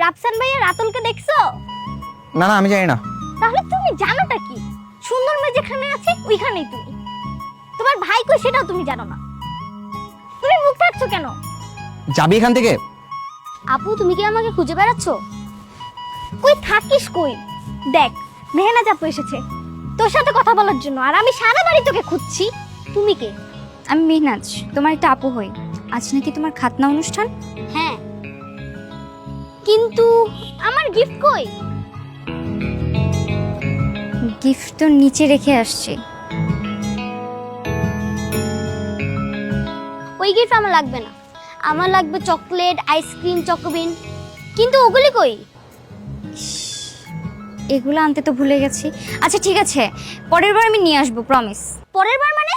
রাফসান ভাইয়া রাতুলকে দেখছো? না না, আমি জানি না। তাহলে তুমি জানোটা কি? সুন্দর মেয়ে যেখানে আছে ওইখানেই তুমি। তোমার ভাই কই সেটাও তুমি জানো না। তুমি মুখ থাকছো কেন? যাবি এখান থেকে? আপু তুমি কি আমাকে খুঁজে বেড়াচ্ছো? কই থাকিস কই? দেখ মেহনাজ আপু এসেছে তোর সাথে কথা বলার জন্য, আর আমি সারা বাড়ি তোকে খুঁজছি। তুমি কে? আমি মেহনাজ, তোমার একটা আপু হই। আজ নাকি তোমার খাতনা অনুষ্ঠান? হ্যাঁ, কিন্তু আমার গিফট কই? গিফট তো নিচে রেখে আসছি। ওই গিফট আমার লাগবে না, আমার লাগবে চকলেট, আইসক্রিম, চকোবিন। কিন্তু ওগুলি কই? এগুলো আনতে তো ভুলে গেছি। আচ্ছা ঠিক আছে, পরের বার আমি নিয়ে আসবো, প্রমিস। পরের বার মানে?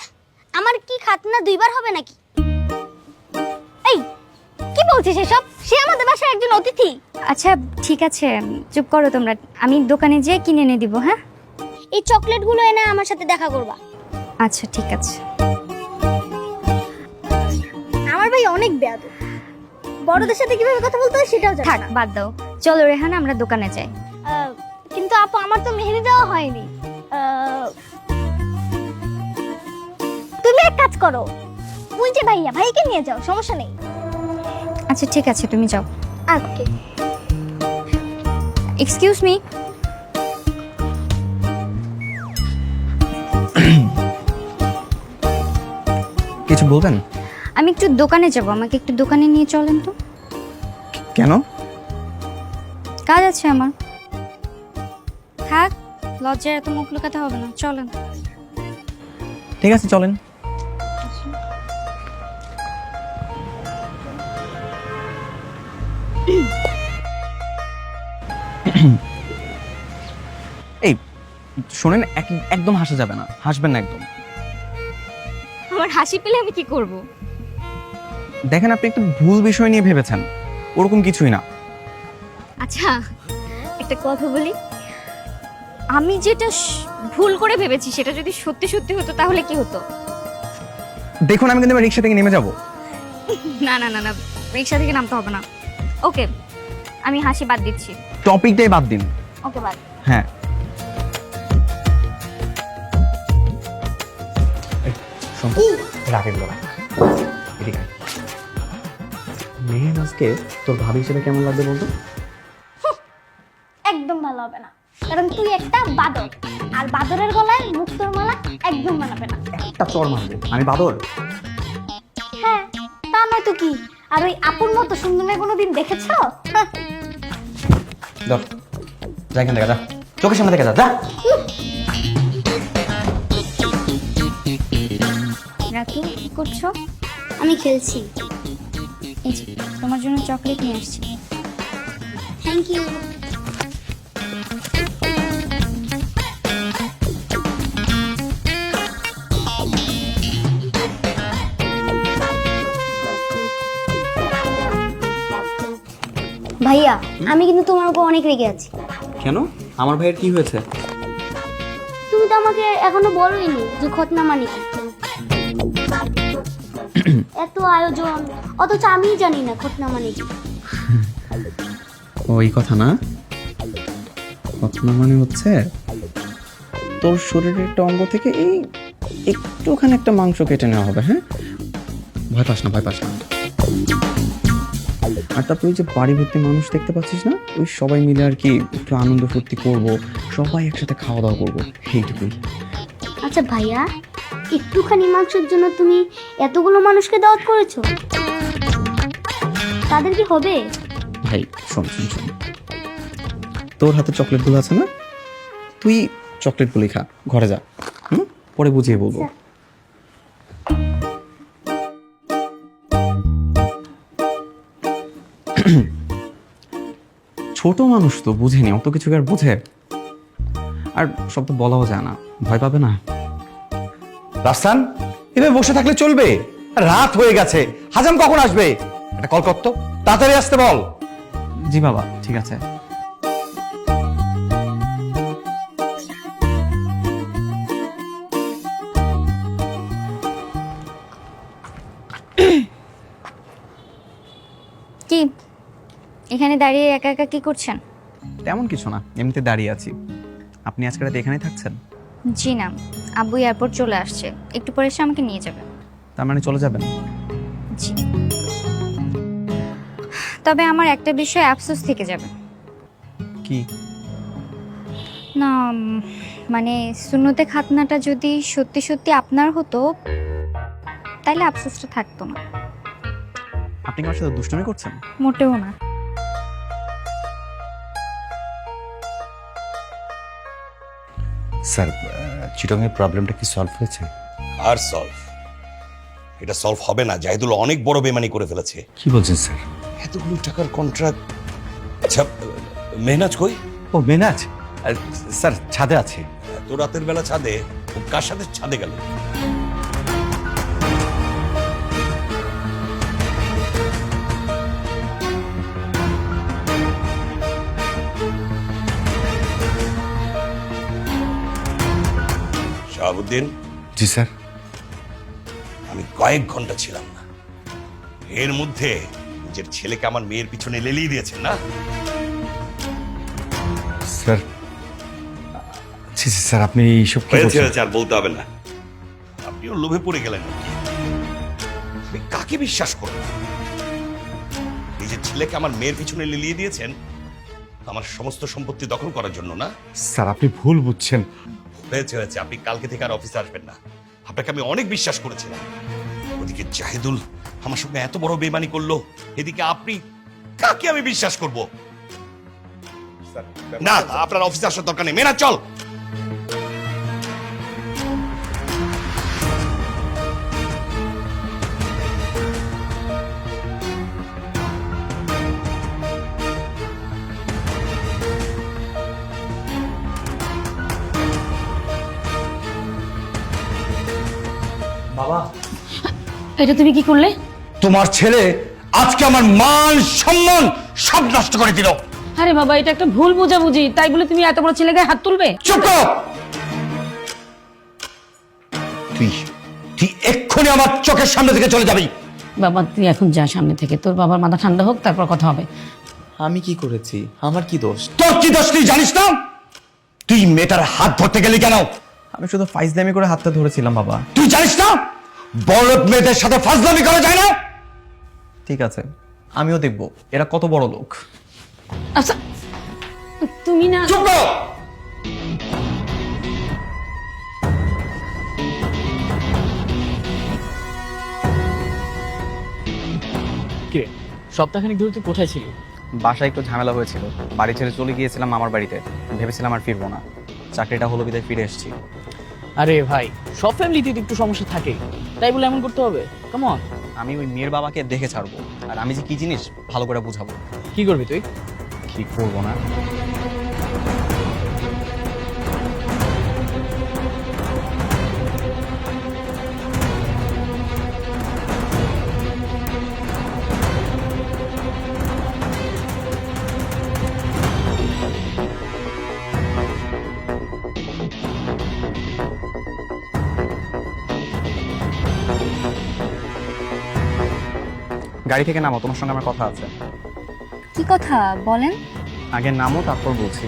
আমার কি খাতনা দুইবার হবে নাকি? এই কি বলছিস এসব? সে আমাদের বাসার একজন অতিথি। আচ্ছা ঠিক আছে, চুপ করো তোমরা, আমি দোকানে যেয়ে কিনে এনে দিব। হ্যাঁ এই চকলেটগুলো এনে আমার সাথে দেখা করবা। আচ্ছা ঠিক আছে। আমার ভাই অনেক বেয়াদব, বড়দের সাথে কিভাবে কথা বলতে হয় সেটাও জানে থাক না। বাদ দাও, চলো রেহানা আমরা দোকানে যাই। কিন্তু আপু আমার তো মেহেদি দেওয়া হয়নি। তুমি এক কাজ করো, ওই যে ভাইয়া, ভাইকে নিয়ে যাও, সমস্যা নেই। আচ্ছা ঠিক আছে, তুমি যাও। ওকে। Excuse me. কিছু বলবেন? আমি একটু দোকানে যাব, আমাকে একটু দোকানে নিয়ে চলেন তো। কেন? কাজ আছে আমার। থাক, লজ্জায় এত মুখ লুকাতে হবে না, চলেন। ঠিক আছে, চলেন। এই শোনেন, একদম হাসা যাবে না, হাসবেন না একদম। আমার হাসি পেলে আমি কি করব? দেখেন, আপনি একটু ভুল বিষয় নিয়ে ভেবেছেন, ওরকম কিছুই না। আচ্ছা একটা কথা বলি, আমি যেটা ভুল করে ভেবেছি সেটা যদি সত্যি সত্যি হতো তাহলে কি হতো? দেখুন, আমি কিন্তু রিক্সা থেকে নেমে যাব। না না না না, রিক্সা থেকে নামতে হবে না। ওকে, আমি হাসি বাদ দিচ্ছি। টপিকটাই বাদ দিন। ওকে বাদ। হ্যাঁ, রাগের গলা এদিকে আয়। মেহেনাজকে তোর ভাবি হিসেবে কেমন লাগবে বলতো? একদম ভালো হবে না, কারণ তুই একটা বাদর, আর বাদরের গলায় মুক্তোর মালা একদম মানাবে না। একটা চর মারবে, আমি বাদর? হ্যাঁ, তা নয় তো কি। আর ওই আপুর মতো সুন্দর মেয়ে কোনোদিন দেখেছো? হ্যাঁ। ধর, যা এখান থেকে, যা, চোখের সামনে থেকে যা, যা। রাতু কি করছো? আমি খেলছি। এই যে তোমার জন্য চকলেট নিয়ে আসছি। Thank you. ভাইয়া, আমি কিন্তু তোমার উপর অনেক রেগে আছি। কেন? আমার ভাইয়ের কি হয়েছে? তুমি তো আমাকে এখনো বলোইনি যে খতনা মানে কি। এত আয়োজন, অথচ আমিই জানি না খতনা মানে কি। ওই কথা না, ঘটনা মানে হচ্ছে তোর শরীরের একটা অঙ্গ থেকে এই একটুখানি একটা মাংস কেটে নেওয়া হবে। হ্যাঁ, ভয় পাস না, ভয় পাস না। আর তারপর ওই যে বাড়ি ভর্তি মানুষ দেখতে পাচ্ছিস না, ওই সবাই মিলে আর কি একটু আনন্দ ফুর্তি করবো, সবাই একসাথে খাওয়া দাওয়া করবো, এইটুকুই। আচ্ছা ভাইয়া, একটুখানি মাংসের জন্য তুমি এতগুলো মানুষকে দাওয়াত করেছো? তাদের কি হবে? ভাই শোন শোন শোন, তোর হাতে চকলেটগুলো আছে না, তুই চকলেটগুলি খা, ঘরে যা। পরে বুঝিয়ে বলবো। ছোট মানুষ তো বুঝেনি, অত কিছু আর বুঝে? আর সব তো বলাও যায় না, ভয় পাবে না। রাফসান, এভাবে বসে থাকলে চলবে? রাত হয়ে গেছে, হাজাম কখন আসবে? একটা কল করতো, তাড়াতাড়ি আসতে বল। জি বাবা, ঠিক আছে। কি এখানে দাঁড়িয়ে একা একা কি করছেন? তেমন কিছু না, এমনিতে দাঁড়িয়ে আছি। আপনি আজকে রাতে এখানেই থাকছেন? জি না, আব্বু এয়ারপোর্ট চলে আসছে, একটু পরে এসে আমাকে নিয়ে যাবে। তার মানে চলে যাবেন? জি। তবে আমার একটা বিষয়ে আফসোস থেকে যাবে। কি? না মানে সুন্নতে খাতনাটা যদি সত্যি সত্যি আপনার হতো তাইলে আফসোসটা থাকতো না। আপনি কি আমার সাথে দুষ্টুমি করছেন? মোটেও না। স্যার, চিটংয়ের প্রবলেমটা কি সলভ হয়েছে? আর সলভ, এটা সলভ হবে না। জাহিদুল অনেক বড় বেমানি করে ফেলেছে। কি বলছেন স্যার? এতগুলো টাকার কন্ট্রাক্ট। আচ্ছা, মেহনাজ কই? ও মেনাজ, স্যার ছাদে আছে। এত রাতের বেলা ছাদে? ও কার সাথে ছাদে গেল? শাহাবুদ্দিন, জি স্যার। আমি কয়েক ঘন্টা ছিলাম না, এর মধ্যে নিজের ছেলেকে আমার মেয়ের পিছনে লেলিয়ে দিয়েছেন না? স্যার, জি জি স্যার, আপনি এইসব কি হয়েছে বলছেন? হয়েছে, আর বলতে হবে না। আপনিও লোভে পড়ে গেলেন নাকি? আপনি কাকে বিশ্বাস করবেন? নিজের ছেলেকে আমার মেয়ের পিছনে লেলিয়ে দিয়েছেন আমার সমস্ত সম্পত্তি দখল করার জন্য, না? স্যার আপনি ভুল বুঝছেন। হয়েছে হয়েছে, আপনি কালকে থেকে আর অফিসে আসবেন না। আপনাকে আমি অনেক বিশ্বাস করেছিলাম। ওদিকে জাহিদুল আমার সঙ্গে এত বড় বেমানি করলো, এদিকে আপনি, কাকে আমি বিশ্বাস করব? না, আপনার অফিসে আসার দরকার নেই। মেনা, চল। এটা তুমি কি করলে? তোমার ছেলে আজকে আমার মান সম্মান সব নষ্ট করে দিল। আরে বাবা, এটা একটা ভুল বোঝাবুঝি, তাই বলে তুমি এত বড় ছেলেকে হাত তুলবে? চুপ কর। তুই তুই এক্ষুনি আমার চোখের সামনে থেকে চলে যাবি। বাবা তুই এখন যা সামনে থেকে, তোর বাবার মাথা ঠান্ডা হোক তারপর কথা হবে। আমি কি করেছি? আমার কি দোষ? তোর কি দোষ তুই জানিস না? তুই মেয়েটার হাত ধরতে গেলি কেন? আমি শুধু ফাইজলামি করে হাতটা ধরেছিলাম বাবা। তুই জানিস না বড় মেয়েদের সাথে ফাজলামি করা যায় না? ঠিক আছে, আমিও দেখবো এরা কত বড় লোক। আচ্ছা তুমি না, চুপ কর। কিরে, সপ্তাহখানিক ধরে তুই কোথায় ছিলি? বাসায় একটু ঝামেলা হয়েছিল, বাড়ি ছেড়ে চলে গিয়েছিলাম মামার বাড়িতে। ভেবেছিলাম আর ফিরবো না, চাকরিটা হলো বিদায় ফিরে এসেছি। আরে ভাই, সব ফ্যামিলিতে তো একটু সমস্যা থাকে, তাই বলে এমন করতে হবে? কেমন? আমি ওই মেয়ের বাবাকে দেখে ছাড়বো, আর আমি যে কি জিনিস ভালো করে বুঝাবো। কি করবি তুই? কি করবো না? গাড়ি থেকে নামো, তোমার সঙ্গে আমার কথা আছে। কি কথা বলেন? আগে নামো, তারপর বলছি।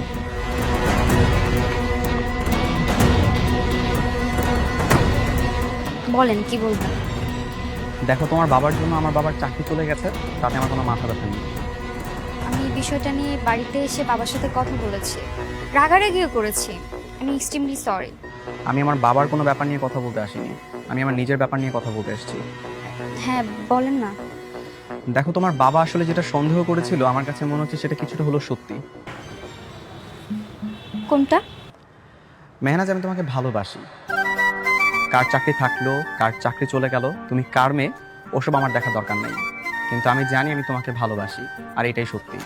বলেন কি বলবেন। দেখো, তোমার বাবার জন্য আমার বাবার চাকরি চলে গেছে, তাতে আমার কোনো মাথা ব্যথা নেই। আমি এই বিষয়টা নিয়ে বাড়িতে এসে বাবার সাথে কথা বলেছি, রাগারাগিও করেছি। আমি এক্সট্রিমলি সরি। আমি আমার বাবার কোনো ব্যাপার নিয়ে কথা বলতে আসিনি, আমি আমার নিজের ব্যাপার নিয়ে কথা বলতে এসেছি। হ্যাঁ বলেন না। দেখো, তোমার বাবা আসলে যেটা সন্দেহ করেছিল আমার কাছে মনে হচ্ছে সেটা কিছুটা হলো সত্যি। কোনটা? মেহনাজ, আমি তোমাকে ভালোবাসি। কার চাকরি থাকলো, কার চাকরি চলে গেল, তুমি কার মেয়ে, ওসব আমার দেখা দরকার নেই। কিন্তু আমি জানি আমি তোমাকে ভালোবাসি, আর এটাই সত্যি।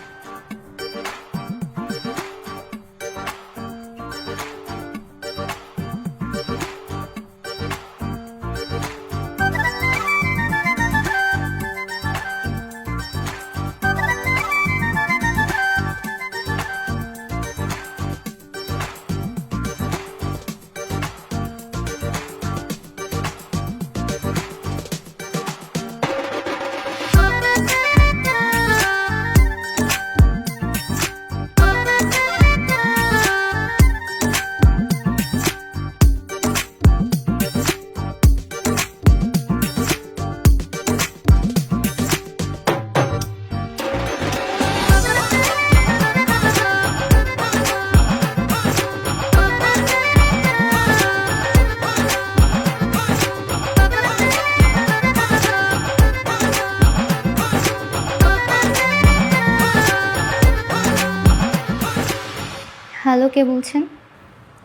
হ্যালো, কে বলছেন?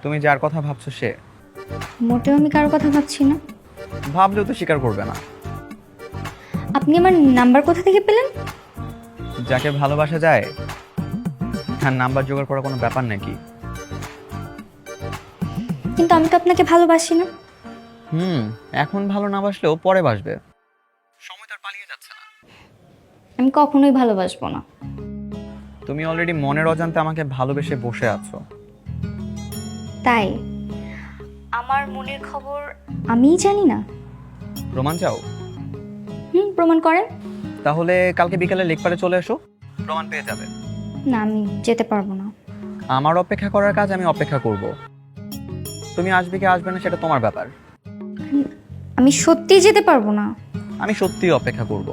তুমি যার কথা ভাবছো সে। মোটেও আমি কারো কথা ভাবছি না। ভাবলেও তো স্বীকার করবে না। আপনি আমার নাম্বার কোথা থেকে পেলেন? যাকে ভালোবাসা যায় তার নাম্বার জোগাড় করা কোনো ব্যাপার নাকি? কিন্তু আমি তো আপনাকে ভালোবাসি না। এখন ভালো না বাসলেও পরে বাসবে। সময় তার পালিয়ে যাচ্ছে না। আমি কখনোই ভালোবাসবো না। তুমি অলরেডি মনের অজান্তে আমাকে ভালোবেসে বসে আছো। তাই আমার মনের খবর আমিই জানি না। প্রমাণ চাও? প্রমাণ করেন। তাহলে কালকে বিকালে লেকপারে চলে এসো, প্রমাণ পেয়ে যাবে। না, আমি যেতে পারবো না। আমার অপেক্ষা করার কাজ আমি অপেক্ষা করব। তুমি আসবে কি আসবে না সেটা তোমার ব্যাপার। আমি সত্যিই যেতে পারবো না। আমি সত্যিই অপেক্ষা করব।